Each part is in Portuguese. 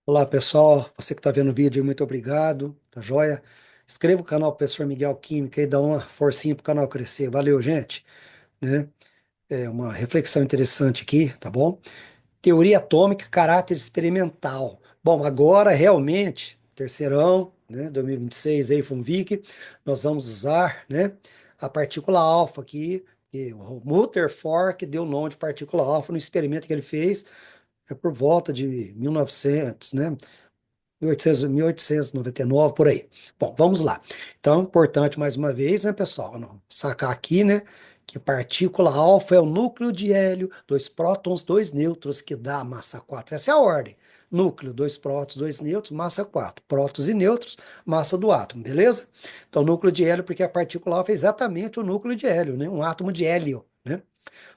Olá pessoal, você que está vendo o vídeo, muito obrigado, tá joia? Inscreva o canal Professor Miguel Química e dá uma forcinha para o canal crescer, valeu gente, né? É uma reflexão interessante aqui, tá bom? Teoria atômica, caráter experimental. Bom, agora realmente, terceirão, né, 2026 aí, FUNVIC, nós vamos usar, né, a partícula alfa aqui, que o Rutherford deu o nome de partícula alfa no experimento que ele fez, por volta de 1900, né? 1800, 1899, por aí. Bom, vamos lá. Então, é importante mais uma vez, né, pessoal, sacar aqui, né, que partícula alfa é o núcleo de hélio, dois prótons, dois nêutrons, que dá massa 4. Essa é a ordem. Núcleo, dois prótons, dois nêutrons, massa 4. Prótons e nêutrons, massa do átomo, beleza? Então, núcleo de hélio, porque a partícula alfa é exatamente o núcleo de hélio, né? Um átomo de hélio, né?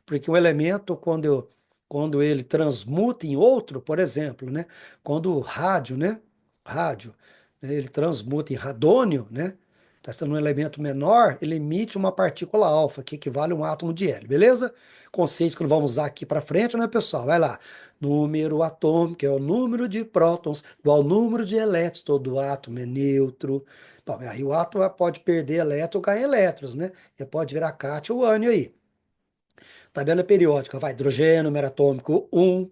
Porque o elemento, quando ele transmuta em outro, por exemplo, né? Quando o rádio, né? Rádio, né, ele transmuta em radônio, né? Está sendo um elemento menor, ele emite uma partícula alfa, que equivale a um átomo de hélio, beleza? Conceitos que nós vamos usar aqui para frente, né, pessoal? Vai lá. Número atômico é o número de prótons igual ao número de elétrons. Todo átomo é neutro. Bom, aí o átomo pode perder elétrons ou ganhar elétrons, né? Ele pode virar cátion ou ânion aí. Tabela periódica, vai, hidrogênio, número atômico 1,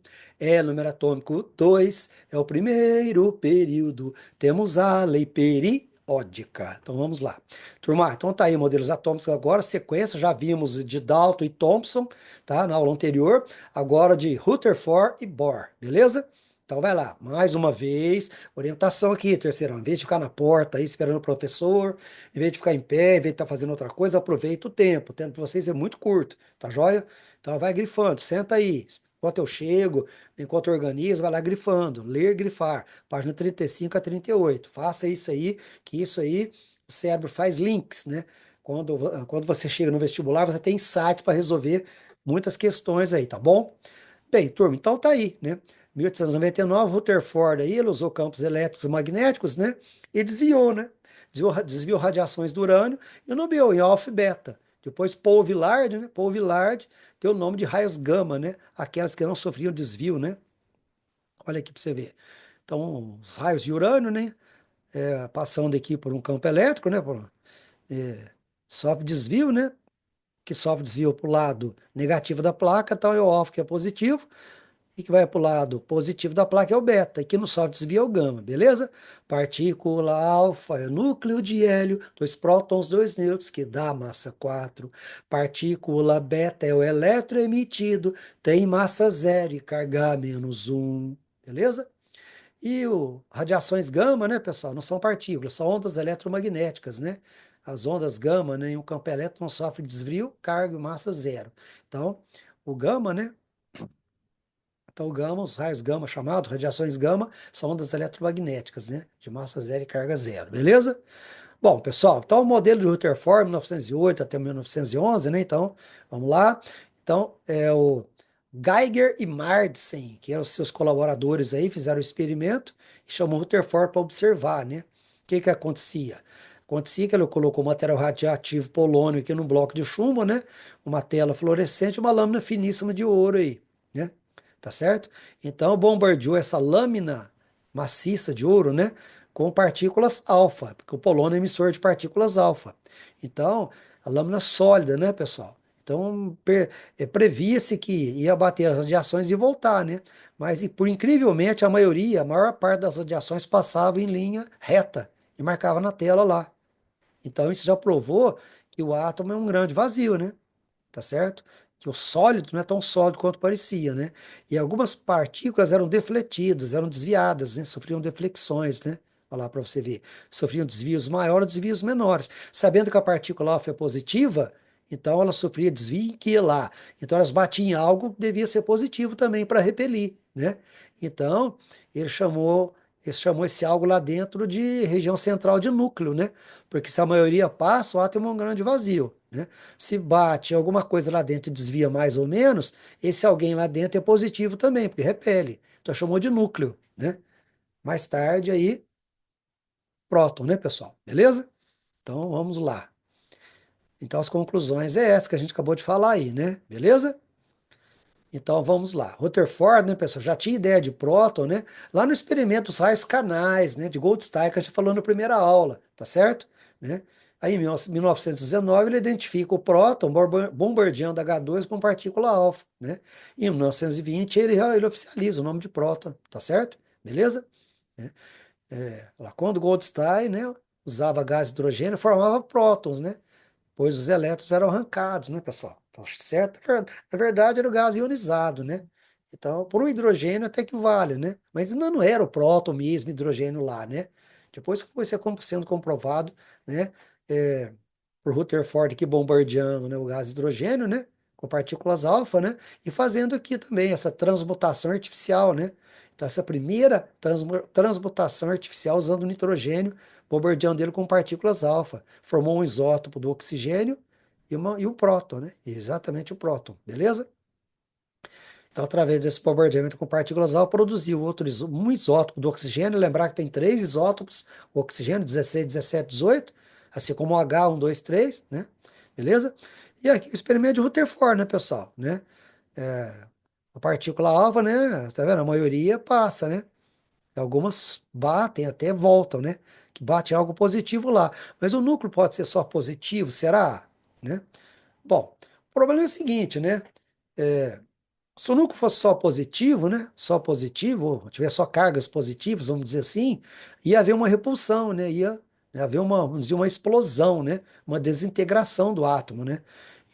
número atômico 2, é o primeiro período. Temos a lei periódica. Então vamos lá. Turma, então tá aí modelos atômicos agora, sequência, já vimos de Dalton e Thomson, tá, na aula anterior, agora de Rutherford e Bohr, beleza? Então vai lá, mais uma vez, orientação aqui, terceirão, em vez de ficar na porta aí esperando o professor, em vez de ficar em pé, em vez de estar fazendo outra coisa, aproveita o tempo de vocês é muito curto, tá joia? Então vai grifando, senta aí, enquanto eu chego, enquanto eu organizo, vai lá grifando, ler, grifar, página 35 a 38, faça isso aí, que isso aí, o cérebro faz links, né? Quando você chega no vestibular, você tem insights para resolver muitas questões aí, tá bom? Bem, turma, então tá aí, né? 1899, Rutherford aí, ele usou campos elétricos e magnéticos, né? E desviou, né? Desviou radiações do urânio e nomeou em alfa-beta. Depois Paul Villard, né? Paul Villard deu o nome de raios gama, né? Aquelas que não sofriam desvio, né? Olha aqui para você ver. Então, os raios de urânio, né? Passando aqui por um campo elétrico, né? Sofre desvio, né? Que sofre desvio para o lado negativo da placa, então é o alfa que é positivo, e que vai para o lado positivo da placa é o beta, e que não sofre desvio é o gama, beleza? Partícula alfa é núcleo de hélio, dois prótons, dois nêutrons, que dá massa 4. Partícula beta é o elétron emitido, tem massa zero e carga menos um, beleza? E radiações gama, né, pessoal, não são partículas, são ondas eletromagnéticas, né? As ondas gama, né, em um campo elétrico não sofre desvio, carga e massa zero. Então, o gama, né? Então, o gama, os raios gama chamados, radiações gama, são ondas eletromagnéticas, né? De massa zero e carga zero, beleza? Bom, pessoal, então o modelo de Rutherford, 1908 até 1911, né? Então, vamos lá. Então, é o Geiger e Mardsen, que eram os seus colaboradores aí, fizeram o experimento e chamou Rutherford para observar, né? O que que acontecia? Acontecia que ele colocou material radioativo polônio aqui num bloco de chumbo, né? Uma tela fluorescente, uma lâmina finíssima de ouro aí, né? Tá certo? Então bombardeou essa lâmina maciça de ouro, né? Com partículas alfa, porque o polônio é emissor de partículas alfa. Então, a lâmina sólida, né, pessoal? Então, previa-se que ia bater as radiações e voltar, né? Mas, por incrivelmente, a maior parte das radiações passava em linha reta e marcava na tela lá. Então, isso já provou que o átomo é um grande vazio, né? Tá certo? Que o sólido não é tão sólido quanto parecia, né? E algumas partículas eram defletidas, eram desviadas, né? Sofriam deflexões, né? Olha lá para você ver. Sofriam desvios maiores, desvios menores. Sabendo que a partícula alfa é positiva, então ela sofria desvio em que lá. Então elas batiam em algo que devia ser positivo também para repelir, né? Então, ele chamou, ele chamou esse algo lá dentro de região central de núcleo, né? Porque se a maioria passa, o átomo é um grande vazio, né? Se bate alguma coisa lá dentro e desvia mais ou menos, esse alguém lá dentro é positivo também, porque repele. Então chamou de núcleo, né? Mais tarde aí, próton, né, pessoal? Beleza? Então vamos lá. Então as conclusões é essa que a gente acabou de falar aí, né? Beleza? Então vamos lá. Rutherford, né, pessoal, já tinha ideia de próton, né? Lá no experimento dos raios canais, né, de Goldstein, que a gente falou na primeira aula, tá certo? Né? Aí em 1919 ele identifica o próton bombardeando H2 com partícula alfa, né? E em 1920 ele oficializa o nome de próton, tá certo? Beleza? Né? Lá quando Goldstein, né, usava gás hidrogênio, formava prótons, né? Pois os elétrons eram arrancados, né, pessoal? Então, certo? Na verdade, era o gás ionizado, né? Então, por um hidrogênio até que vale, né? Mas ainda não era o próton mesmo, hidrogênio lá, né? Depois que foi sendo comprovado, né? é, por Rutherford aqui bombardeando, né, o gás hidrogênio, né? Com partículas alfa, né? E fazendo aqui também essa transmutação artificial, né? Então, essa primeira transmutação artificial usando o nitrogênio, bombardeando ele com partículas alfa. Formou um isótopo do oxigênio e um próton, né? Exatamente o próton, beleza? Então, através desse bombardeamento com partículas alfa, produziu um isótopo do oxigênio. Lembrar que tem três isótopos, o oxigênio 16, 17, 18, assim como o H, 1, 2, 3, né? Beleza? E aqui o experimento de Rutherford, né, pessoal? Né? É, a partícula alfa, né? Tá vendo? A maioria passa, né? Algumas batem, até voltam, né? Que bate algo positivo lá. Mas o núcleo pode ser só positivo, será? Né? Bom, o problema é o seguinte, né? Se o núcleo fosse só positivo, né? Só positivo, ou tiver só cargas positivas, vamos dizer assim, ia haver uma repulsão, né? Ia haver vamos dizer, uma explosão, né? Uma desintegração do átomo, né?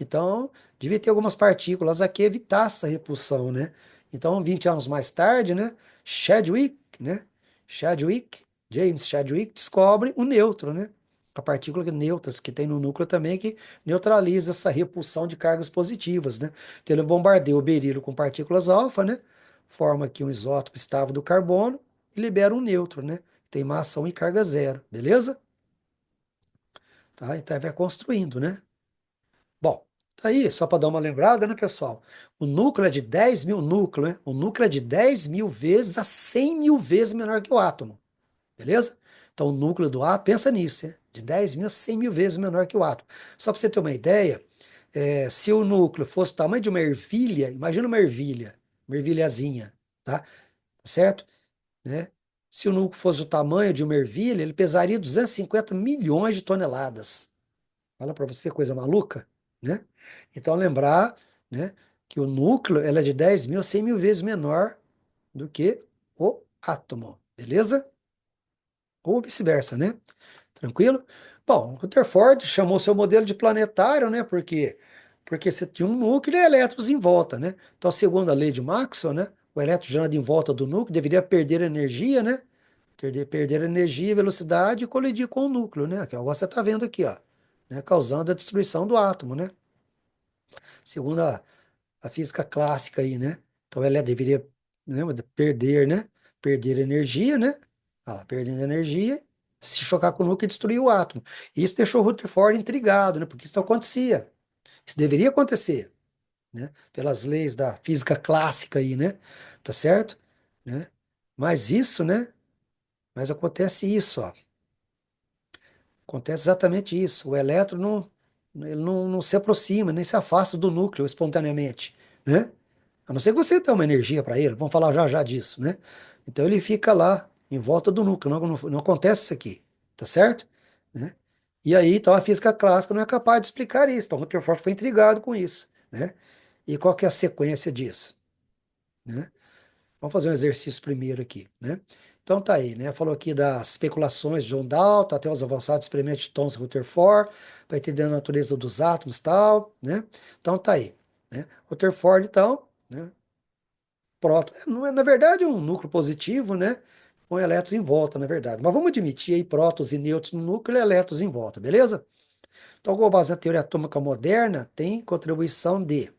Então, devia ter algumas partículas aqui que evitassem essa repulsão, né? Então, 20 anos mais tarde, né? Chadwick, né? Chadwick, James Chadwick descobre o nêutron, né? A partícula neutras que tem no núcleo também que neutraliza essa repulsão de cargas positivas, né? Então, ele bombardeia o berílio com partículas alfa, né? Forma aqui um isótopo estável do carbono e libera um nêutron, né? Tem massa 1 e carga zero, beleza? Tá? Então vai construindo, né? Bom, tá aí, só para dar uma lembrada, né, pessoal? O núcleo é de 10 mil núcleo, né? O núcleo é de 10 mil vezes a 100 mil vezes menor que o átomo, beleza? Então o núcleo do átomo, pensa nisso, né? De 10 mil a 100 mil vezes menor que o átomo. Só para você ter uma ideia, se o núcleo fosse o tamanho de uma ervilha, imagina uma ervilhazinha, tá? Certo? Né? Se o núcleo fosse o tamanho de uma ervilha, ele pesaria 250 milhões de toneladas. Fala para você ver coisa maluca, né? Então lembrar, né, que o núcleo ela é de 10 mil a 100 mil vezes menor do que o átomo, beleza? Ou vice-versa, né? Tranquilo? Bom, Rutherford chamou seu modelo de planetário, né? Porque você tinha um núcleo e elétrons em volta, né? Então, segundo a lei de Maxwell, né? O elétron girando em volta do núcleo deveria perder energia, né? Perder energia e velocidade e colidir com o núcleo, né? Que é o que você está vendo aqui, ó, né? Causando a destruição do átomo, né? Segundo a física clássica aí, né? Então, ela deveria, né, perder, né? Perder energia, né? Olha lá, perdendo energia, se chocar com o núcleo e destruir o átomo. E isso deixou o Rutherford intrigado, né? Porque isso não acontecia. Isso deveria acontecer, né? Pelas leis da física clássica aí, né? Tá certo? Né? Mas isso, né? Mas acontece isso, ó. Acontece exatamente isso. O elétron ele não se aproxima, nem se afasta do núcleo espontaneamente, né? A não ser que você dê uma energia para ele, vamos falar já já disso, né? Então ele fica lá em volta do núcleo, não acontece isso aqui, tá certo? Né? E aí, então a física clássica não é capaz de explicar isso. Então Rutherford foi intrigado com isso, né? E qual que é a sequência disso, né? Vamos fazer um exercício primeiro aqui, né? Então tá aí, né? Falou aqui das especulações de John Dalton, até os avançados experimentos de Thomson Rutherford, para entender a natureza dos átomos e tal, né? Então tá aí, né? Rutherford, então, né? Próton. Não é, na verdade, é um núcleo positivo, né? Com elétrons em volta, na verdade. Mas vamos admitir aí prótons e nêutrons no núcleo e elétrons em volta, beleza? Então, com base na teoria atômica moderna, tem contribuição de.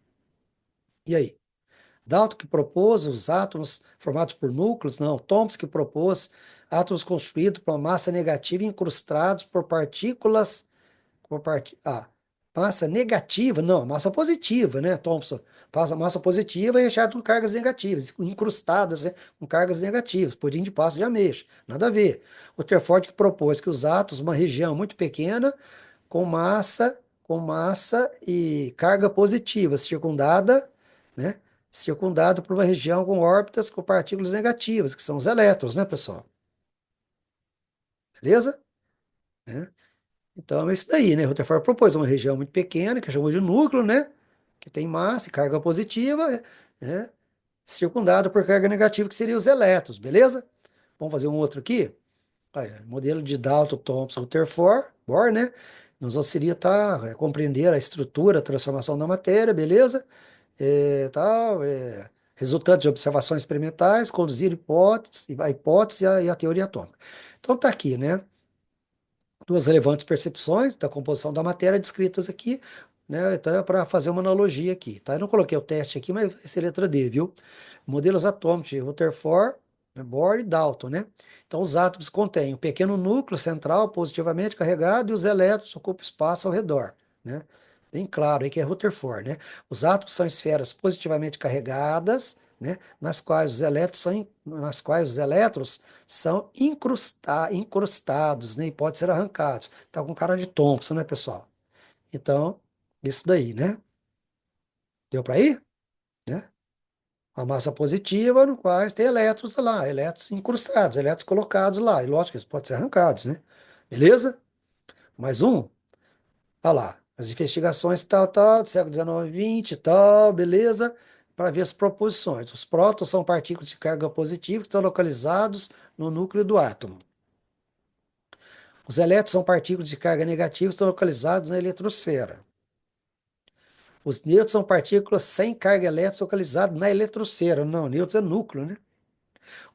E aí? Dalton que propôs os átomos formados por núcleos? Não. Thomson que propôs átomos construídos por uma massa negativa incrustados por partículas massa negativa, não, massa positiva, né, Thomson? Passa massa positiva e recheado com cargas negativas, incrustadas, né, com cargas negativas, pudim de pasta de ameixa, nada a ver. O Rutherford que propôs que os átomos, uma região muito pequena, com massa e carga positiva, circundada, né, circundado por uma região com órbitas com partículas negativas, que são os elétrons, né, pessoal? Beleza? Né? Então é isso daí, né? Rutherford propôs uma região muito pequena, que chamou de núcleo, né? Que tem massa e carga positiva, né? Circundado por carga negativa, que seria os elétrons, beleza? Vamos fazer um outro aqui? Aí, modelo de Dalton, Thomson, Rutherford, Bohr, né? Nos auxilia a compreender a estrutura, a transformação da matéria, beleza? Tal, resultante de observações experimentais, conduzir hipóteses, a hipótese e a teoria atômica. Então tá aqui, né? Duas relevantes percepções da composição da matéria descritas aqui, né? Então é para fazer uma analogia aqui, tá? Eu não coloquei o teste aqui, mas vai ser letra D, viu? Modelos atômicos de Rutherford, né, Bohr e Dalton, né? Então os átomos contêm um pequeno núcleo central positivamente carregado e os elétrons ocupam espaço ao redor, né? Bem claro aí que é Rutherford, né? Os átomos são esferas positivamente carregadas, né? Nas quais os elétrons são incrustados, né? E podem ser arrancados. Tá com cara de Thompson, né, pessoal? Então, isso daí, né? Deu para ir? Né? A massa positiva, no quais tem elétrons lá, elétrons incrustados, elétrons colocados lá. E lógico que eles podem ser arrancados, né? Beleza? Mais um? Olha lá. As investigações tal, tal, do século XIX e XX, tal, beleza? Para ver as proposições. Os prótons são partículas de carga positiva que estão localizados no núcleo do átomo. Os elétrons são partículas de carga negativa que estão localizados na eletrosfera. Os nêutrons são partículas sem carga elétrica localizadas na eletrosfera. Não, nêutrons é núcleo, né?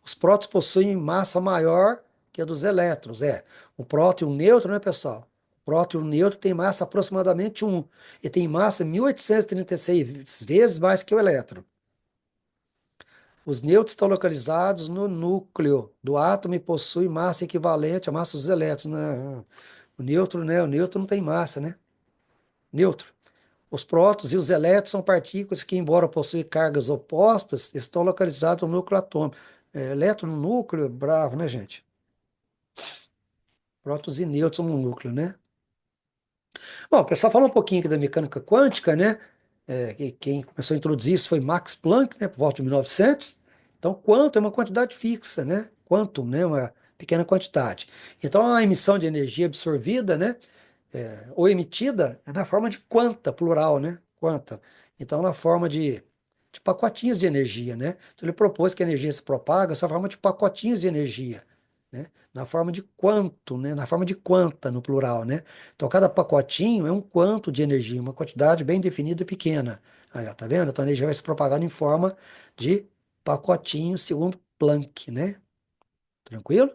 Os prótons possuem massa maior que a dos elétrons. O próton e o nêutron, né, pessoal? O próton e o nêutron têm massa aproximadamente 1. E tem massa 1836 vezes mais que o elétron. Os nêutrons estão localizados no núcleo do átomo e possuem massa equivalente à massa dos elétrons, né? O nêutron, né? O nêutron não tem massa, né? Neutro. Os prótons e os elétrons são partículas que, embora possuem cargas opostas, estão localizadas no núcleo atômico. Elétron no núcleo, bravo, né, gente? Prótons e nêutrons no núcleo, né? Bom, o pessoal falou um pouquinho aqui da mecânica quântica, né? Quem começou a introduzir isso foi Max Planck, né, por volta de 1900. Então, quanto é uma quantidade fixa, né? Quantum, né, uma pequena quantidade. Então, a emissão de energia absorvida, né, ou emitida é na forma de quanta, plural, né? Quanta. Então, na forma de pacotinhos de energia, né? Então, ele propôs que a energia se propaga nessa forma de pacotinhos de energia, né? Na forma de quanto, né? Na forma de quanta, no plural, né? Então, cada pacotinho é um quanto de energia, uma quantidade bem definida e pequena. Aí, ó, tá vendo? Então, a energia vai se propagando em forma de pacotinho segundo Planck, né? Tranquilo?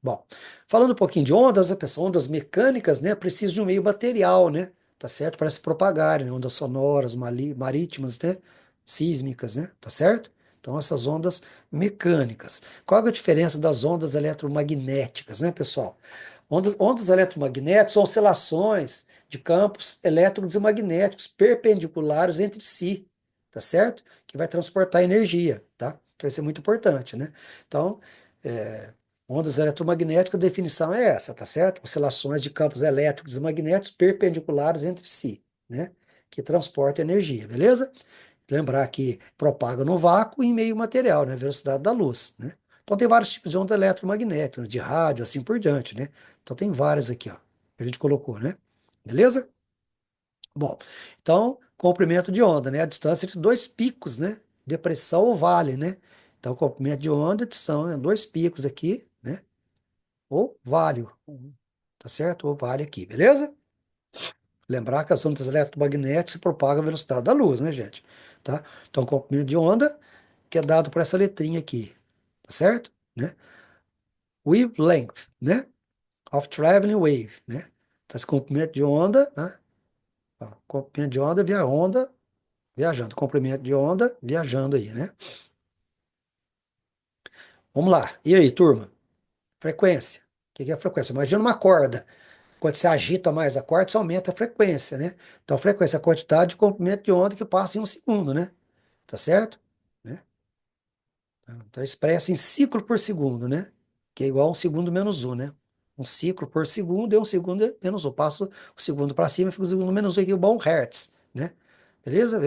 Bom, falando um pouquinho de ondas, né, pessoal? Ondas mecânicas, né? Precisam de um meio material, né? Tá certo? Para se propagarem, né? Ondas sonoras, marítimas, né? Sísmicas, né? Tá certo? Então, essas ondas mecânicas. Qual é a diferença das ondas eletromagnéticas, né, pessoal? Ondas eletromagnéticas são oscilações de campos elétricos e magnéticos perpendiculares entre si, tá certo? Que vai transportar energia, tá? Então, isso é muito importante, né? Então, é, ondas eletromagnéticas, a definição é essa, tá certo? Oscilações de campos elétricos e magnéticos perpendiculares entre si, né? Que transportam energia, beleza? Lembrar que propaga no vácuo em meio material, né? Velocidade da luz, né? Então tem vários tipos de ondas eletromagnéticas, de rádio, assim por diante, né? Então tem várias aqui, ó, que a gente colocou, né? Beleza? Bom, então, comprimento de onda, né? A distância entre dois picos, né? Depressão ou vale, né? Então, comprimento de onda são, né, dois picos aqui, né? Ou vale, tá certo? Ou vale aqui, beleza? Lembrar que as ondas eletromagnéticas se propagam à velocidade da luz, né, gente? Tá? Então, comprimento de onda, que é dado por essa letrinha aqui, tá certo? Né? Wavelength, né? Of traveling wave, né? Então, esse comprimento de onda, né? Ó, comprimento de onda viajando, comprimento de onda viajando aí, né? Vamos lá. E aí, turma? Frequência. O que é a frequência? Imagina uma corda. Quando você agita mais a corda, você aumenta a frequência, né? Então, a frequência é a quantidade de comprimento de onda que passa em um segundo, né? Tá certo? Né? Então, expressa em ciclo por segundo, né? Que é igual a um segundo menos um, né? Um ciclo por segundo é um segundo menos um. Passo o segundo para cima, fica o segundo menos um, que é igual a um hertz, né? Beleza?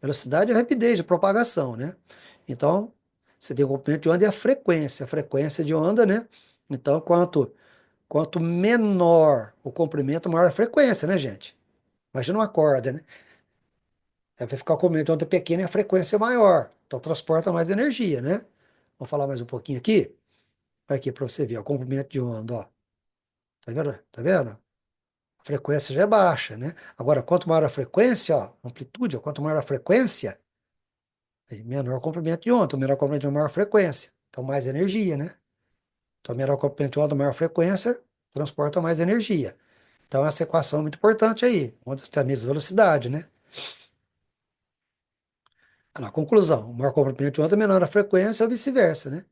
Velocidade é a rapidez de propagação, né? Então, você tem o comprimento de onda e a frequência de onda, né? Então, quanto menor o comprimento, maior a frequência, né, gente? Imagina uma corda, né? Aí vai ficar o comprimento de onda pequeno e a frequência é maior. Então, transporta mais energia, né? Vamos falar mais um pouquinho aqui? Vai aqui para você ver, ó, o comprimento de onda, ó. Tá vendo? Tá vendo? A frequência já é baixa, né? Agora, quanto maior a frequência, ó, amplitude, ó, quanto maior a frequência, aí menor o comprimento de onda. O menor comprimento de onda, maior frequência. Então, mais energia, né? Então, menor comprimento de onda, maior frequência, transporta mais energia. Então, essa equação é muito importante aí. Ondas têm a mesma velocidade, né? Na conclusão, maior comprimento de onda, menor a frequência ou vice-versa, né?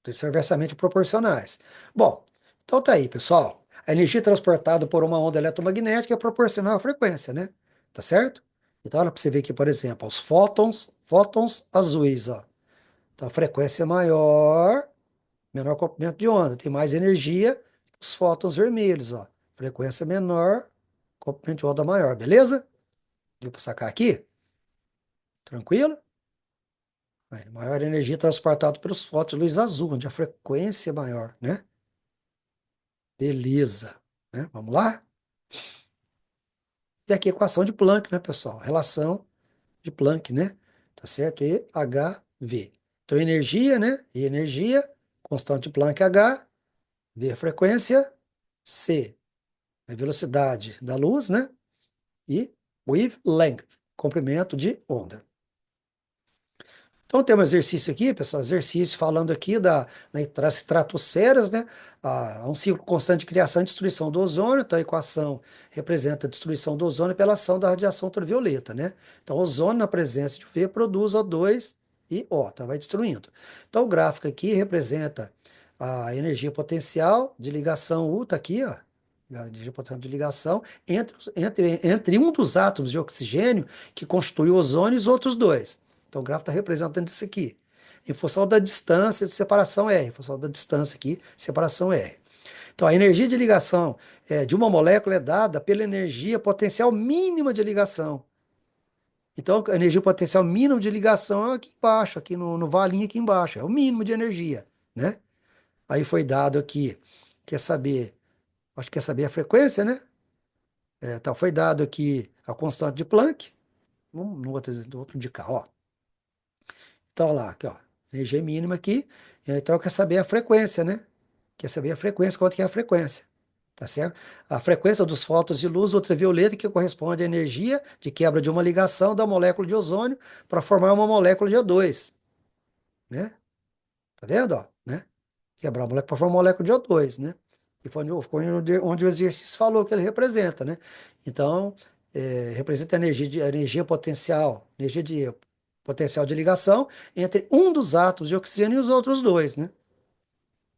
Eles são inversamente proporcionais. Bom, então tá aí, pessoal. A energia transportada por uma onda eletromagnética é proporcional à frequência, né? Tá certo? Então, olha para você ver aqui, por exemplo, os fótons azuis, ó. Então, a frequência é maior, menor comprimento de onda, tem mais energia que os fótons vermelhos, ó. Frequência menor, comprimento de onda maior, beleza? Deu para sacar aqui? Tranquilo? Aí, maior energia transportada pelos fótons de luz azul, onde a frequência é maior, né? Beleza, né? Vamos lá? E aqui a equação de Planck, né, pessoal? Relação de Planck, né? Tá certo? E HV. Então, energia, né? E energia, constante de Planck H, V a frequência, C a velocidade da luz, né? E wavelength, comprimento de onda. Então, tem um exercício aqui, pessoal, exercício falando aqui das estratosferas, né? Um ciclo constante de criação e destruição do ozônio. Então, a equação representa a destruição do ozônio pela ação da radiação ultravioleta, né? Então, o ozônio, na presença de UV, produz O2 e O, então vai destruindo. Então, o gráfico aqui representa a energia potencial de ligação U, tá aqui, ó. A energia potencial de ligação entre um dos átomos de oxigênio que constitui o ozônio e os outros dois. Então, o gráfico está representando isso aqui. Em função da distância de separação R. Em função da distância aqui, separação R. Então, a energia de ligação de uma molécula é dada pela energia potencial mínima de ligação. Então, a energia potencial mínima de ligação é aqui embaixo, aqui no valinho aqui embaixo. É o mínimo de energia, né? Aí foi dado aqui, quer saber, acho que quer saber a frequência, né? Então, foi dado aqui a constante de Planck. Vamos no outro indicar, ó. Então, lá, aqui, ó, energia mínima aqui. Então, quer saber a frequência, né? Quer saber a frequência, quanto que é a frequência, tá certo? A frequência dos fótons de luz ultravioleta que corresponde à energia de quebra de uma ligação da molécula de ozônio para formar uma molécula de O2, né? Tá vendo, ó, né? Quebrar a molécula para formar uma molécula de O2, né? E foi onde o exercício falou que ele representa, né? Então, representa a energia potencial, potencial de ligação entre um dos átomos de oxigênio e os outros dois, né?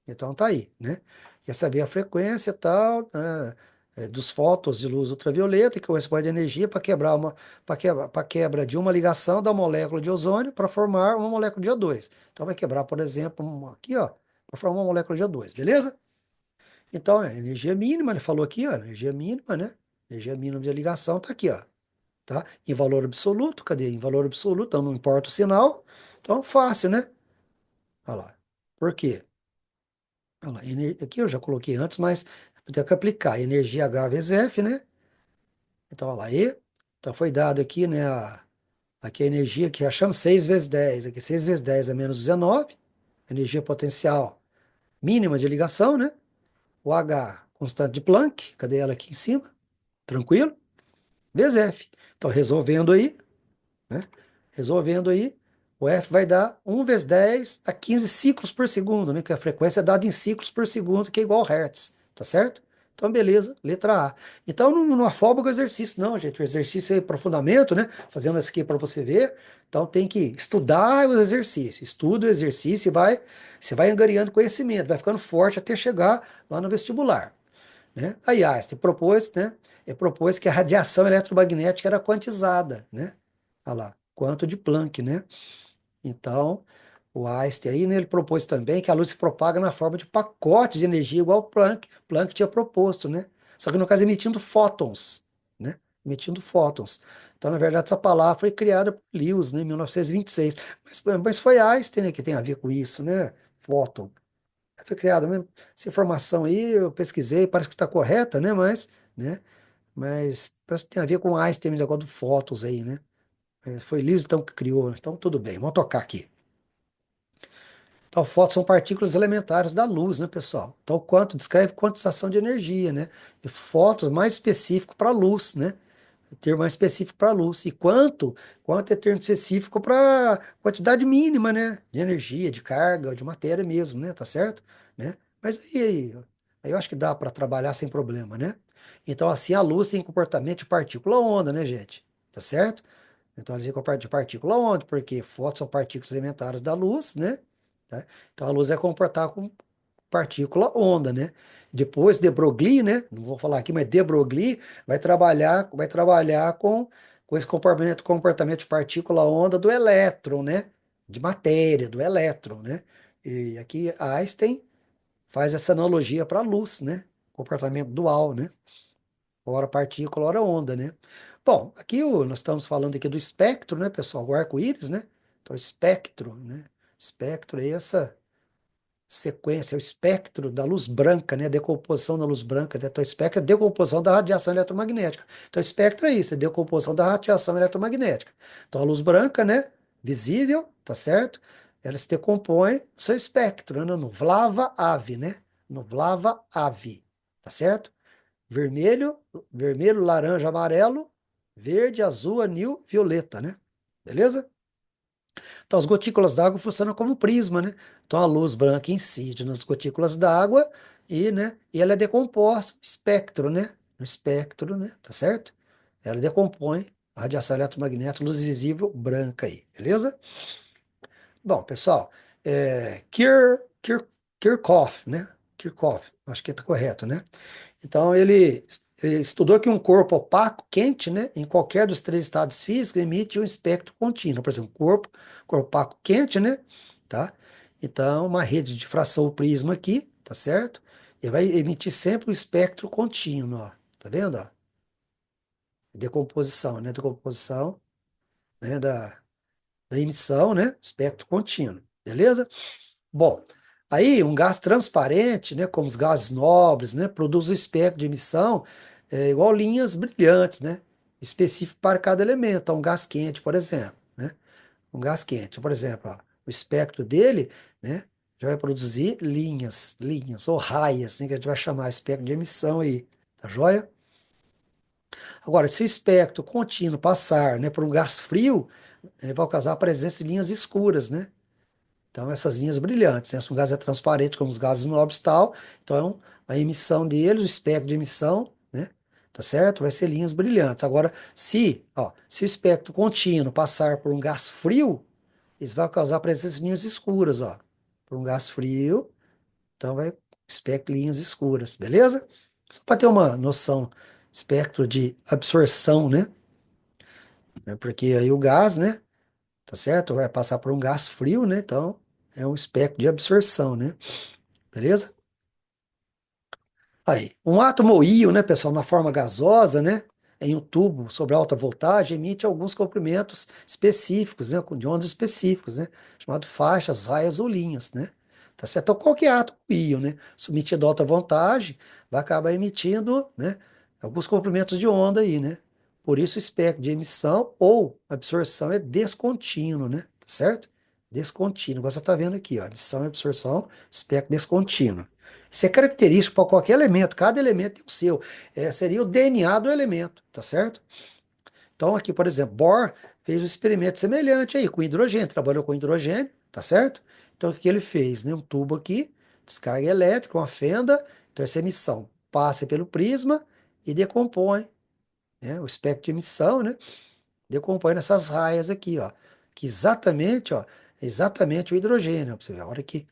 Então tá aí, né? Quer saber a frequência e tal, né, dos fótons de luz ultravioleta, que corresponde à energia para quebra de uma ligação da molécula de ozônio para formar uma molécula de O2. Então vai quebrar, por exemplo, aqui, ó, para formar uma molécula de O2, beleza? Então, energia mínima, ele falou aqui, ó, energia mínima, né? Energia mínima de ligação tá aqui, ó, tá? Em valor absoluto, cadê? Em valor absoluto, então não importa o sinal. Então, fácil, né? Olha lá. Por quê? Olha lá, aqui eu já coloquei antes, mas eu tenho que aplicar energia H vezes F, né? Então, olha lá, E. Então, foi dado aqui, né, aqui a energia que achamos 6 vezes 10. Aqui 6 vezes 10 é menos 19. Energia potencial mínima de ligação, né? O H, constante de Planck. Cadê ela aqui em cima? Tranquilo? Vezes F. Então, resolvendo aí, né? Resolvendo aí, o F vai dar 1 vezes 10 a 15 ciclos por segundo, né? Que a frequência é dada em ciclos por segundo, que é igual a Hertz, tá certo? Então, beleza, letra A. Então, não afoba com o exercício, não, gente. O exercício é aprofundamento, né? Fazendo isso aqui para você ver. Então, tem que estudar os exercícios. Estuda o exercício e você vai angariando conhecimento, vai ficando forte até chegar lá no vestibular, né? Aí Einstein propôs, né? Ele propôs que a radiação eletromagnética era quantizada, né? Olha lá, quanto de Planck, né? Então, o Einstein aí, né, ele propôs também que a luz se propaga na forma de pacotes de energia, igual o Planck tinha proposto, né? Só que no caso emitindo fótons, né? emitindo fótons. Então, na verdade, essa palavra foi criada por Lewis, né, em 1926. Mas foi Einstein, né, que tem a ver com isso, né? Fóton. Foi criada mesmo. Essa informação aí eu pesquisei, parece que está correta, né? Mas parece que tem a ver com Einstein, o negócio do fótons aí, né? Foi Lewis então que criou. Então, tudo bem, vamos tocar aqui. Então, fótons são partículas elementares da luz, né, pessoal? Então, quanto descreve quantização de energia, né? E fótons mais específico para luz, né? Termo mais específico para luz. E quanto é termo específico para quantidade mínima, né? De energia, de carga, de matéria mesmo, né? Tá certo? Né? Mas aí eu acho que dá para trabalhar sem problema, né? Então, assim, a luz tem comportamento de partícula-onda, né, gente? Tá certo? Então, eles ficam de partícula-onda, porque fótons são partículas elementares da luz, né? Tá? Então, a luz é comportar com partícula onda, né? Depois de Broglie, né? Não vou falar aqui, mas de Broglie vai trabalhar com esse comportamento de partícula onda do elétron, né? De matéria, do elétron, né? E aqui Einstein faz essa analogia para a luz, né? Comportamento dual, né? Ora partícula, ora onda, né? Bom, aqui nós estamos falando aqui do espectro, né, pessoal? O arco-íris, né? Então, espectro, né? Espectro é essa sequência, o espectro da luz branca, né? A decomposição da luz branca, né? Então, o espectro é a decomposição da radiação eletromagnética. Então, o espectro é isso, é a decomposição da radiação eletromagnética. Então, a luz branca, né? Visível, tá certo? Ela se decompõe no seu espectro, né? Nublava ave, né? Nublava ave, tá certo? Vermelho, vermelho, laranja, amarelo, verde, azul, anil, violeta, né? Beleza? Então, as gotículas d'água funcionam como prisma, né? Então, a luz branca incide nas gotículas d'água e ela é decomposta no espectro, né? No espectro, né? Tá certo? Ela decompõe a radiação eletromagnética, luz visível branca aí, beleza? Bom, pessoal, Kirchhoff, né? Kirchhoff, acho que está correto, né? Então, ele estudou que um corpo opaco, quente, né, em qualquer dos três estados físicos, emite um espectro contínuo. Por exemplo, corpo opaco quente, né, tá? Então, uma rede de difração, o prisma aqui, tá certo? Ele vai emitir sempre o espectro contínuo, ó. Tá vendo, ó? Decomposição, né? Decomposição, né, da emissão, né? Espectro contínuo, beleza? Bom, aí um gás transparente, né, como os gases nobres, né, produz um espectro de emissão igual linhas brilhantes, né, específico para cada elemento. Então, um gás quente, por exemplo, né, um gás quente, por exemplo, ó, o espectro dele, né, já vai produzir linhas ou raias, né, que a gente vai chamar espectro de emissão aí, tá joia? Agora, se o espectro contínuo passar, né, por um gás frio, ele vai causar a presença de linhas escuras, né? Então, essas linhas brilhantes, né? Se um gás é transparente, como os gases nobres e tal, então a emissão deles, o espectro de emissão, né? Tá certo? Vai ser linhas brilhantes. Agora, se o espectro contínuo passar por um gás frio, isso vai causar a presença de linhas escuras, ó. Por um gás frio, então vai espectro de linhas escuras, beleza? Só para ter uma noção, espectro de absorção, né? Porque aí o gás, né? Tá certo? Vai passar por um gás frio, né? Então, é um espectro de absorção, né? Beleza? Aí, um átomo ou íon, né, pessoal, na forma gasosa, né, em um tubo sobre alta voltagem, emite alguns comprimentos específicos, né, de ondas específicos, né, chamado faixas, raias ou linhas, né? Tá certo? Então, qualquer átomo ou íon, né, submetido a alta voltagem, vai acabar emitindo, né, alguns comprimentos de onda aí, né? Por isso, o espectro de emissão ou absorção é descontínuo, né? Tá certo? Descontínuo. Igual você está vendo aqui, ó, emissão e absorção, espectro descontínuo. Isso é característico para qualquer elemento, cada elemento tem o seu. Seria o DNA do elemento, tá certo? Então, aqui, por exemplo, Bohr fez um experimento semelhante aí com hidrogênio, trabalhou com hidrogênio, tá certo? Então, o que ele fez? Né? Um tubo aqui, descarga elétrica, uma fenda, então essa emissão passa pelo prisma e decompõe, né? O espectro de emissão, né? Decompõe nessas raias aqui, ó, que exatamente o hidrogênio, ó, pra você ver, a hora que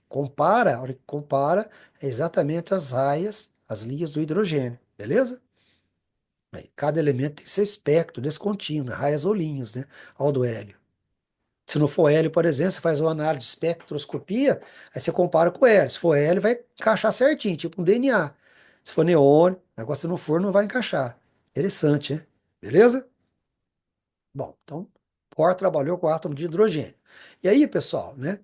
compara, é exatamente as raias, as linhas do hidrogênio, beleza? Aí, cada elemento tem seu espectro descontínuo, né, raias ou linhas, né, ao do hélio. Se não for hélio, por exemplo, você faz uma análise de espectroscopia, aí você compara com o hélio. Se for hélio, vai encaixar certinho, tipo um DNA. Se for neônio, agora se não for, não vai encaixar. Interessante, né? Beleza? Bom, então, Bohr trabalhou com átomo de hidrogênio. E aí, pessoal, né?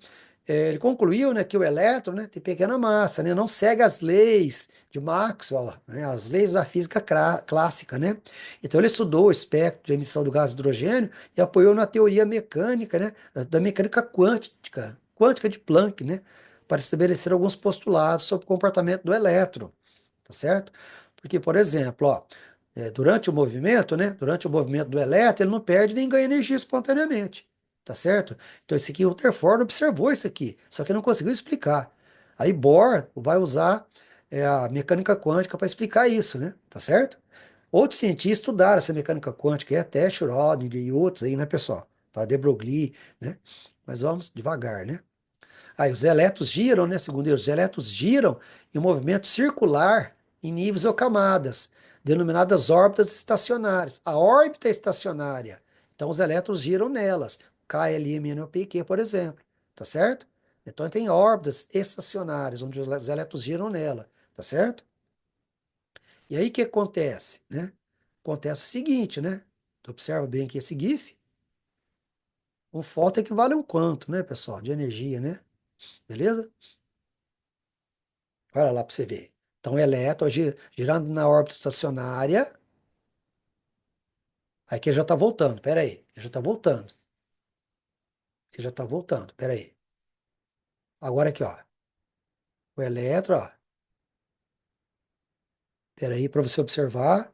Ele concluiu, né, que o elétron, né, tem pequena massa, né, não segue as leis de Maxwell, né, as leis da física clássica, né? Então ele estudou o espectro de emissão do gás hidrogênio e apoiou na teoria mecânica, né, da mecânica quântica de Planck, né, para estabelecer alguns postulados sobre o comportamento do elétron, tá certo? Porque, por exemplo, ó, durante o movimento, né? Durante o movimento do elétron, ele não perde nem ganha energia espontaneamente, tá certo? Então, esse aqui, o Rutherford observou isso aqui, só que não conseguiu explicar. Aí Bohr vai usar a mecânica quântica para explicar isso, né? Tá certo? Outros cientistas estudaram essa mecânica quântica, e até Schrödinger e outros aí, né, pessoal? Tá? De Broglie, né? Mas vamos devagar, né? Aí os elétrons giram, né? Segundo eles, os elétrons giram em um movimento circular em níveis ou camadas, denominadas órbitas estacionárias. A órbita é estacionária, então os elétrons giram nelas. K, L, M, N, O, P, Q, por exemplo. Tá certo? Então tem órbitas estacionárias, onde os elétrons giram nela. Tá certo? E aí o que acontece, né? Acontece o seguinte, né? Tu observa bem aqui esse GIF. Um fóton equivale a um quanto, né, pessoal? De energia, né? Beleza? Olha lá para você ver. Então, o elétron girando na órbita estacionária. Aqui ele já está voltando. Pera aí. Ele já está voltando. Ele já está voltando. Pera aí. Agora aqui, ó. O elétron, ó. Pera aí para você observar.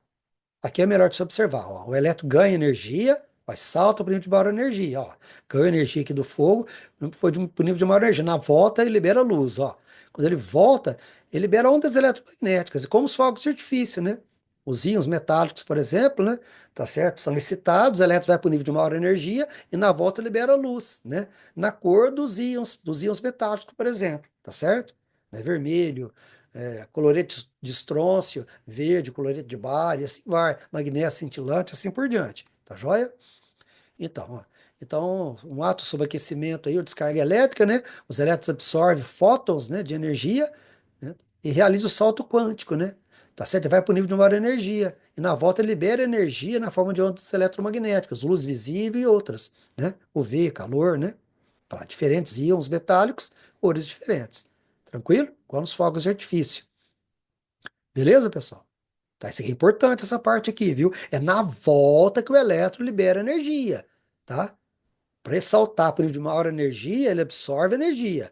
Aqui é melhor de se observar, ó. O elétron ganha energia, mas salta para o nível de maior energia, ó. Ganha energia aqui do fogo, foi para o nível de maior energia. Na volta, ele libera luz, ó. Quando ele volta, ele libera ondas eletromagnéticas, como os fogos de artifício, né? Os íons metálicos, por exemplo, né? Tá certo? São excitados, o elétron vai para o nível de maior energia e na volta libera luz, né? Na cor dos íons metálicos, por exemplo, tá certo? Né? Vermelho, cloreto de estrôncio, verde, cloreto de bário, e assim vai, magnésio cintilante, assim por diante, tá joia? Então, ó, então, um ato sobre aquecimento aí, ou descarga elétrica, né? Os elétrons absorvem fótons, né, de energia, né, e realiza o salto quântico, né? Tá certo? Ele vai para o nível de maior energia. E na volta ele libera energia na forma de ondas eletromagnéticas, luz visível e outras, né? UV, calor, né? Para diferentes íons metálicos, cores diferentes. Tranquilo? Igual nos fogos de artifício. Beleza, pessoal? Tá, isso aqui é importante, essa parte aqui, viu? É na volta que o elétron libera energia, tá? Para ele saltar para o nível de maior energia, ele absorve energia,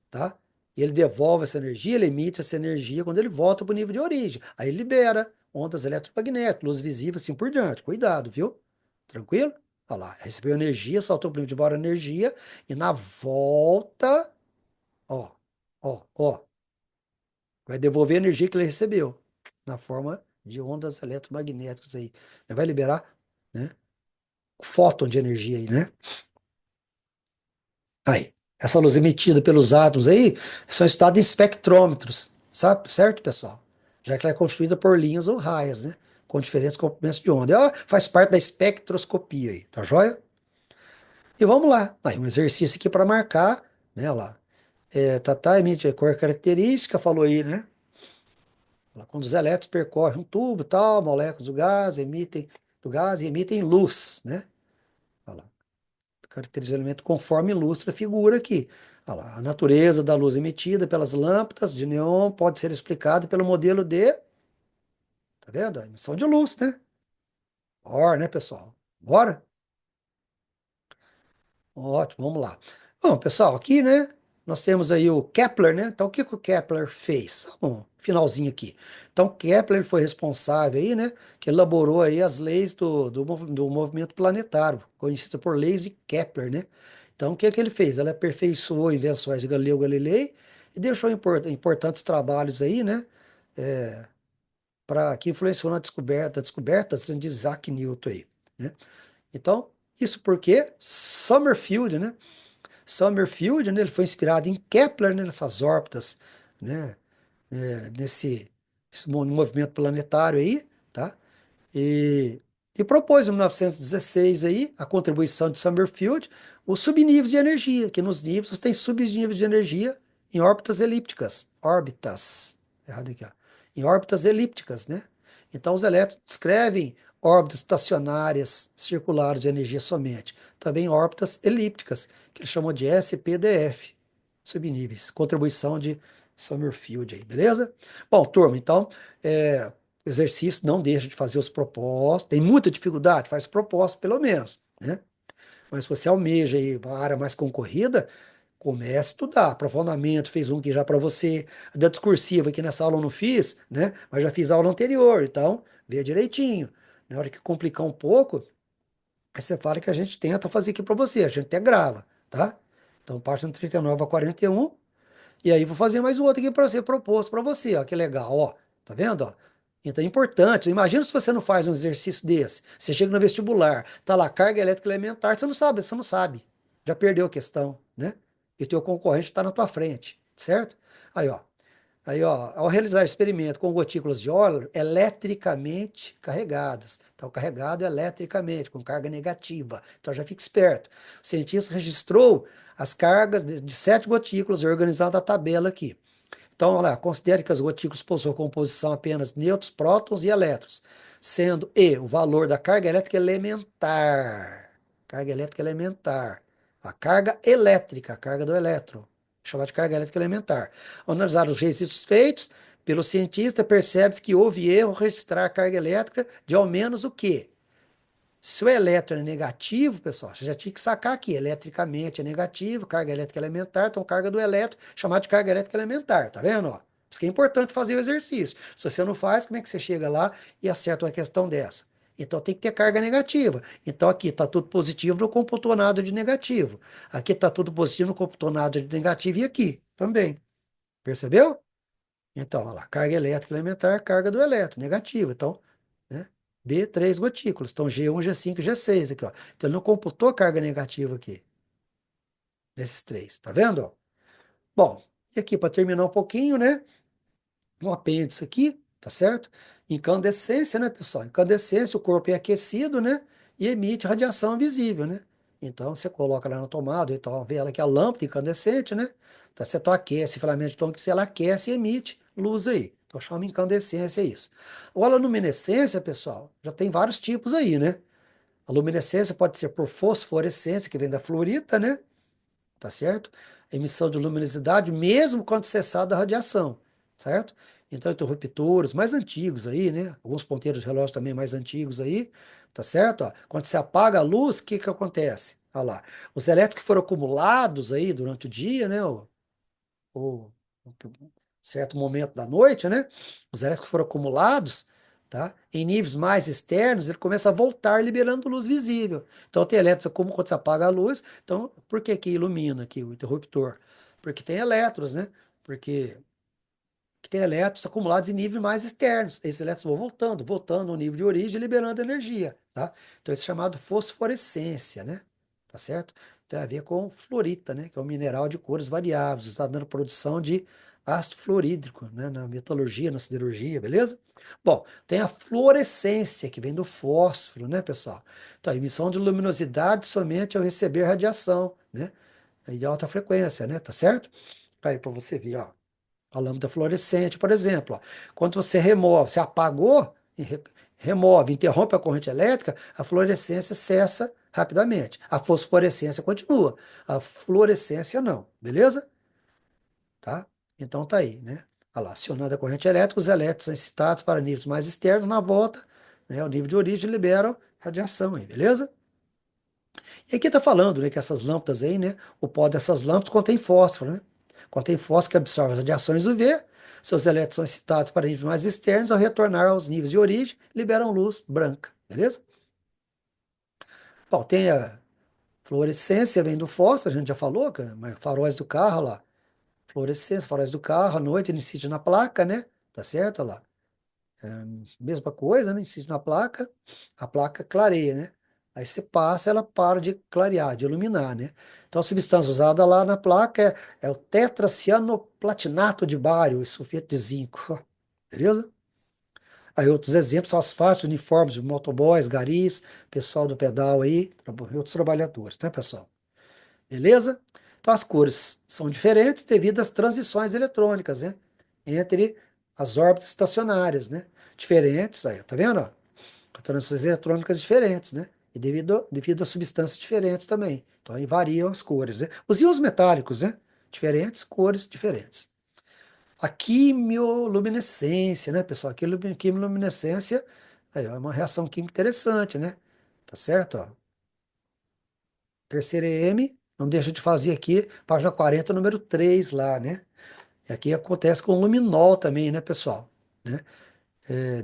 tá? E ele devolve essa energia, ele emite essa energia quando ele volta para o nível de origem. Aí ele libera ondas eletromagnéticas, luz visível, assim por diante. Cuidado, viu? Tranquilo? Olha lá, recebeu energia, saltou para o nível de maior energia, e na volta, ó, ó, vai devolver a energia que ele recebeu, na forma de ondas eletromagnéticas aí. Ele vai liberar, né, fóton de energia aí, né? Aí, essa luz emitida pelos átomos aí são estudadas em espectrômetros, sabe? Certo, pessoal? Já que ela é constituída por linhas ou raias, né? Com diferentes comprimentos de onda. Ela faz parte da espectroscopia aí, tá joia? E vamos lá. Aí, um exercício aqui para marcar, né? Lá. Emite a cor característica, falou aí, né? Quando os elétrons percorrem um tubo, tal, moléculas do gás e emitem luz, né? Olha lá. Caracteriza o elemento conforme ilustra a figura aqui. Olha lá. A natureza da luz emitida pelas lâmpadas de neon pode ser explicada pelo modelo de, tá vendo? A emissão de luz, né? Bora, né, pessoal? Bora? Ótimo, vamos lá. Bom, pessoal, aqui, né, nós temos aí o Kepler, né? Então, o que que o Kepler fez? Bom, finalzinho aqui. Então, Kepler foi responsável aí, né, que elaborou aí as leis do movimento planetário, conhecido por leis de Kepler, né? Então, o que que ele fez? Ele aperfeiçoou invenções de Galileu Galilei e deixou importantes trabalhos aí, né, que influenciou na descoberta de Isaac Newton aí, né? Então, isso porque Summerfield, né? Summerfield, né, ele foi inspirado em Kepler, né, nessas órbitas, né, nesse movimento planetário aí, tá? E, e propôs em 1916 aí a contribuição de Summerfield, os subníveis de energia, que nos níveis você tem subníveis de energia em órbitas elípticas, errado aqui, ó, em órbitas elípticas, né? Então os elétrons descrevem órbitas estacionárias circulares de energia somente, também órbitas elípticas, que ele chamou de SPDF, subníveis, contribuição de Summerfield aí, beleza? Bom, turma, então, é, exercício, não deixa de fazer os propostos, tem muita dificuldade, faz propostos pelo menos, né? Mas se você almeja aí uma área mais concorrida, comece a estudar. Aprofundamento, fez um aqui já para você. A da discursiva aqui nessa aula eu não fiz, né? Mas já fiz a aula anterior, então vê direitinho. Na hora que complicar um pouco, aí você fala que a gente tenta fazer aqui para você, a gente até grava, tá? Então, página 39 a 41. E aí vou fazer mais um outro aqui para você, proposto para você, ó, que legal, ó. Tá vendo, ó? Então é importante. Imagina se você não faz um exercício desse. Você chega no vestibular, tá lá, carga elétrica elementar, você não sabe, você não sabe. Já perdeu a questão, né? E o teu concorrente está na tua frente, certo? Aí, ó. Aí, ó, ao realizar experimento com gotículas de óleo eletricamente carregadas, então carregado eletricamente, com carga negativa, então já fica esperto. O cientista registrou as cargas de 7 gotículas organizando a tabela aqui. Então, olha lá, considere que as gotículas possuem composição apenas nêutrons, prótons e elétrons, sendo E o valor da carga elétrica elementar. Carga elétrica elementar. A carga elétrica, a carga do elétron, chamada de carga elétrica elementar. Ao analisar os registros feitos pelo cientista, percebe-se que houve erro ao registrar a carga elétrica de ao menos o quê? Se o elétron é negativo, pessoal, você já tinha que sacar aqui, eletricamente é negativo, carga elétrica elementar, então carga do elétron, chamada de carga elétrica elementar, tá vendo? Ó? Por isso que é importante fazer o exercício. Se você não faz, como é que você chega lá e acerta uma questão dessa? Então tem que ter carga negativa. Então aqui está tudo positivo, não computou nada de negativo. Aqui está tudo positivo, não computou nada de negativo e aqui também. Percebeu? Então, olha lá, carga elétrica elementar, carga do elétron, negativa. Então, né? B, 3 gotículas. Então, G1, G5, G6 aqui, ó. Então, ele não computou carga negativa aqui, nesses três. Tá vendo? Ó? Bom, e aqui, para terminar um pouquinho, né? Um apêndice aqui, tá certo? Incandescência, né, pessoal? Incandescência, o corpo é aquecido, né? E emite radiação visível, né? Então, você coloca lá na tomada, então, a vela que é a lâmpada incandescente, né? Tá, você então aquece, filamento de tônico, ela aquece e emite luz aí. Então, chama incandescência isso. Ou a luminescência, pessoal, já tem vários tipos aí, né? A luminescência pode ser por fosforescência, que vem da fluorita, né? Tá certo? Emissão de luminosidade, mesmo quando cessada a radiação, certo? Então, interruptores mais antigos aí, né? Alguns ponteiros de relógio também mais antigos aí, tá certo? Ó, quando você apaga a luz, o que que acontece? Olha lá, os elétrons que foram acumulados aí durante o dia, né? Ou certo momento da noite, né? Os elétrons que foram acumulados, tá? Em níveis mais externos, ele começa a voltar liberando luz visível. Então tem elétrons, como quando você apaga a luz, então por que que ilumina aqui o interruptor? Porque tem elétrons, né? Porque que tem elétrons acumulados em níveis mais externos. Esses elétrons vão voltando, voltando ao nível de origem, liberando energia, tá? Então isso é chamado fosforescência, né? Tá certo? Tem a ver com fluorita, né? Que é um mineral de cores variáveis, usado na produção de ácido fluorídrico, né? Na metalurgia, na siderurgia, beleza? Bom, tem a fluorescência, que vem do fósforo, né, pessoal? Então, a emissão de luminosidade somente ao receber radiação, né? De alta frequência, né? Tá certo? Aí, para você ver, ó. A lâmpada fluorescente, por exemplo, ó, quando você remove, você apagou, remove, interrompe a corrente elétrica, a fluorescência cessa rapidamente. A fosforescência continua, a fluorescência não, beleza? Tá? Então tá aí, né? Olha lá, acionando a corrente elétrica, os elétrons são excitados para níveis mais externos, na volta, né, o nível de origem liberam radiação aí, beleza? E aqui está falando, né, que essas lâmpadas aí, né, o pó dessas lâmpadas contém fósforo, né? Contém fósforo que absorve as radiações UV, seus elétrons são excitados para níveis mais externos, ao retornar aos níveis de origem, liberam luz branca, beleza? Bom, tem a fluorescência, vem do fósforo, a gente já falou, mas faróis do carro, olha lá, fluorescência, faróis do carro, à noite ele incide na placa, né? Tá certo? Olha lá. Mesma coisa, né? Incide na placa, a placa clareia, né? Aí você passa, ela para de clarear, de iluminar, né? Então a substância usada lá na placa é o tetracianoplatinato de bário e sulfeto de zinco, beleza? Aí outros exemplos são as faixas uniformes de motoboys, garis, pessoal do pedal aí, e outros trabalhadores, né, pessoal? Beleza? Então as cores são diferentes devido às transições eletrônicas, né? Entre as órbitas estacionárias, né? Diferentes, aí, tá vendo? Ó? Transições eletrônicas diferentes, né? E devido a substâncias diferentes também. Então aí variam as cores, né? Os íons metálicos, né? Diferentes, cores diferentes. A quimioluminescência, né, pessoal? A quimioluminescência aí, ó, é uma reação química interessante, né? Tá certo? Ó. Terceira EM, não deixa de fazer aqui, página 40, número 3 lá, né? E aqui acontece com o luminol também, né, pessoal? Né?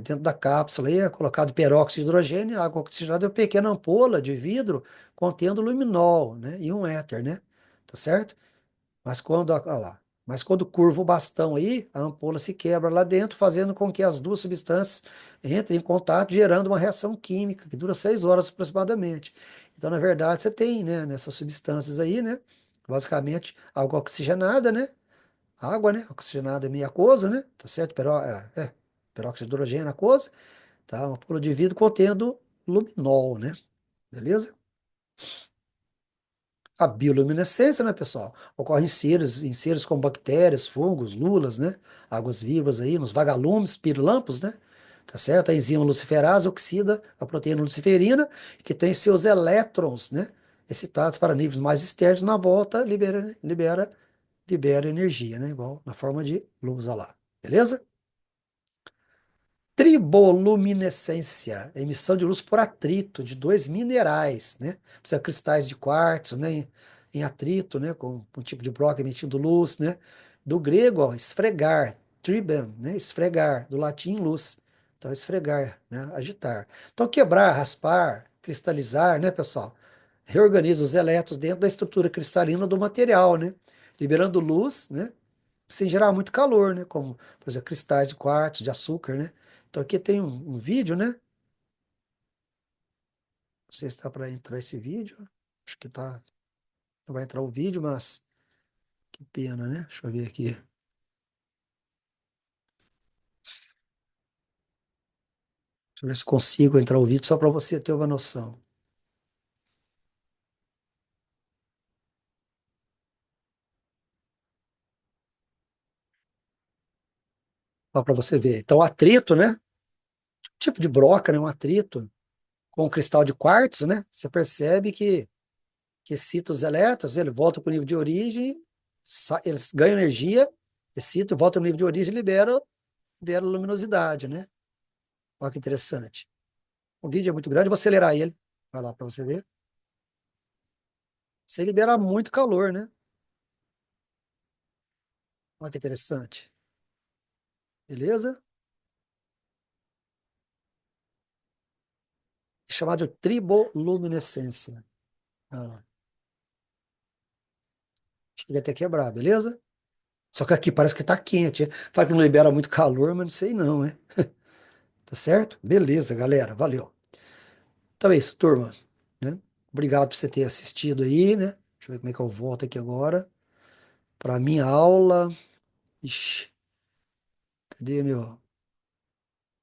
Dentro da cápsula aí é colocado peróxido de hidrogênio, água oxigenada é uma pequena ampola de vidro contendo luminol, né? E um éter, né? Tá certo? Olha lá, mas quando curva o bastão aí, a ampola se quebra lá dentro, fazendo com que as duas substâncias entrem em contato, gerando uma reação química que dura 6 horas aproximadamente. Então, na verdade, você tem, né, nessas substâncias aí, né, basicamente água oxigenada, né, água, né, oxigenada é meio aquosa, né, tá certo? Peróxido de hidrogênio aquosa, tá? Uma ampola de vidro contendo luminol, né, beleza? A bioluminescência, né, pessoal? Ocorre em seres como bactérias, fungos, lulas, né? Águas vivas aí, nos vagalumes, pirilampos, né? Tá certo? A enzima luciferase oxida a proteína luciferina, que tem seus elétrons, né? Excitados para níveis mais externos, na volta libera energia, né? Igual na forma de luz, olha lá. Beleza? Triboluminescência, emissão de luz por atrito de dois minerais, né? Precisa cristais de quartzo, né? Em atrito, né? Com um tipo de broca emitindo luz, né? Do grego, ó, esfregar, triben, né? Esfregar, do latim luz. Então, esfregar, né? Agitar. Então, quebrar, raspar, cristalizar, né, pessoal? Reorganiza os elétrons dentro da estrutura cristalina do material, né? Liberando luz, né? Sem gerar muito calor, né? Como, por exemplo, cristais de quartzo, de açúcar, né? Então aqui tem um vídeo, né? Não sei se está para entrar esse vídeo. Acho que tá. Não vai entrar o vídeo, mas que pena, né? Deixa eu ver aqui. Deixa eu ver se consigo entrar o vídeo só para você ter uma noção. Só para você ver. Então, atrito, né? Tipo de broca, né? Um atrito com um cristal de quartzo, né? Você percebe que excita os elétrons, ele volta para o nível de origem, eles ganham energia, excita, volta para o nível de origem e libera luminosidade, né? Olha que interessante. O vídeo é muito grande, vou acelerar ele. Vai lá para você ver. Você libera muito calor, né? Olha que interessante. Beleza? É chamado de triboluminescência. Olha lá. Acho que ele até quebrar, beleza? Só que aqui parece que tá quente. Fala que não libera muito calor, mas não sei não, né? Tá certo? Beleza, galera. Valeu. Então é isso, turma. Né? Obrigado por você ter assistido aí, né? Deixa eu ver como é que eu volto aqui agora. Para minha aula. Ixi, cadê meu?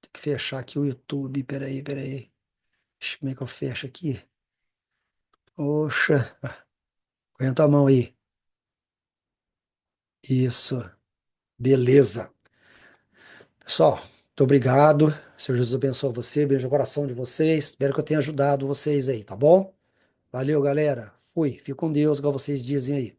Tem que fechar aqui o YouTube. Peraí, peraí. Ixi, como é que eu fecho aqui? Poxa, aguenta a mão aí. Isso. Beleza. Pessoal, muito obrigado. Senhor Jesus abençoe você, beijo no coração de vocês. Espero que eu tenha ajudado vocês aí, tá bom? Valeu, galera. Fui. Fique com Deus, igual vocês dizem aí.